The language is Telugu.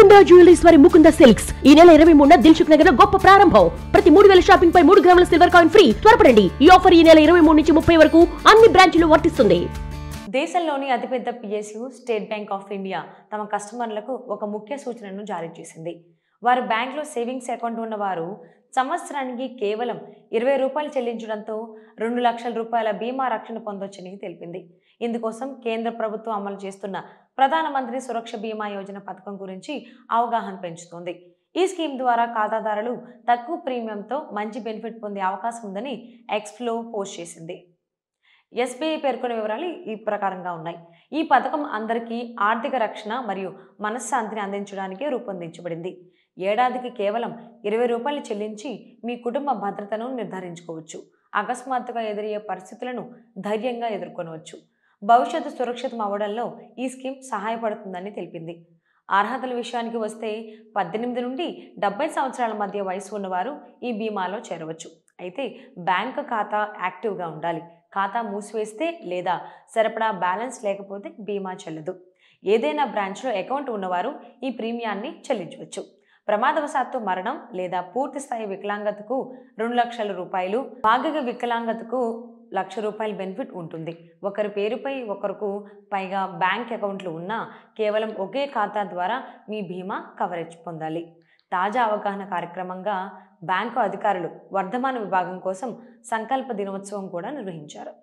ముకుందా జ్యువెలరీస్ వారి ముకుందా సిల్క్స్ ఈ నెల 23న దిల్సుఖ్ నగర్ లో గొప్ప ప్రారంభం. ప్రతి 3000 షాపింగ్ పై 3 గ్రాముల సిల్వర్ కాయిన్ ఫ్రీ. త్వరపడండి, ఈ ఆఫర్ ఈ నెల 23 నుంచి 30 వరకు అన్ని బ్రాంచ్లు వర్తిస్తుంది. దేశంలోని అతిపెద్ద PSU State Bank of India తమ కస్టమర్లకు ఒక ముఖ్య సూచనను జారీ చేసింది. వారి బ్యాంక్లో సేవింగ్స్ అకౌంట్ ఉన్నవారు సంవత్సరానికి కేవలం 20 రూపాయలు చెల్లించడంతో 2 లక్షల రూపాయల బీమా రక్షణ పొందొచ్చని తెలిపింది. ఇందుకోసం కేంద్ర ప్రభుత్వం అమలు చేస్తున్న ప్రధానమంత్రి సురక్ష బీమా యోజన పథకం గురించి అవగాహన పెంచుతోంది. ఈ స్కీమ్ ద్వారా ఖాతాదారులు తక్కువ ప్రీమియంతో మంచి బెనిఫిట్ పొందే అవకాశం ఉందని ఎక్స్లో పోస్ట్ చేసింది. ఎస్బీఐ పేర్కొన్న వివరాలు ఈ ప్రకారంగా ఉన్నాయి. ఈ పథకం అందరికీ ఆర్థిక రక్షణ మరియు మనశ్శాంతిని అందించడానికి రూపొందించబడింది. ఏడాదికి కేవలం 20 రూపాయలు చెల్లించి మీ కుటుంబ భద్రతను నిర్ధారించుకోవచ్చు. అకస్మాత్తుగా ఎదురయ్యే పరిస్థితులను ధైర్యంగా ఎదుర్కొనవచ్చు. భవిష్యత్తు సురక్షితం అవ్వడంలో ఈ స్కీమ్ సహాయపడుతుందని తెలిపింది. అర్హతల విషయానికి వస్తే 18 నుండి 70 సంవత్సరాల మధ్య వయసు ఉన్నవారు ఈ బీమాలో చేరవచ్చు. అయితే బ్యాంకు ఖాతా యాక్టివ్గా ఉండాలి. ఖాతా మూసివేస్తే లేదా సరిపడా బ్యాలెన్స్ లేకపోతే బీమా చెల్లదు. ఏదైనా బ్రాంచ్లో అకౌంట్ ఉన్నవారు ఈ ప్రీమియాన్ని చెల్లించవచ్చు. ప్రమాదవశాత్తు మరణం లేదా పూర్తి స్థాయి వికలాంగతకు 2 లక్షల రూపాయలు, భాగిక వికలాంగతకు 1 లక్ష రూపాయల బెనిఫిట్ ఉంటుంది. ఒకరి పేరుపై ఒకరికి పైగా బ్యాంక్ అకౌంట్లు ఉన్నా కేవలం ఒకే ఖాతా ద్వారా మీ బీమా కవరేజ్ పొందాలి. తాజా అవగాహన కార్యక్రమంగా బ్యాంకు అధికారులు వర్ధమాన విభాగం కోసం సంకల్ప దినోత్సవం కూడా నిర్వహించారు.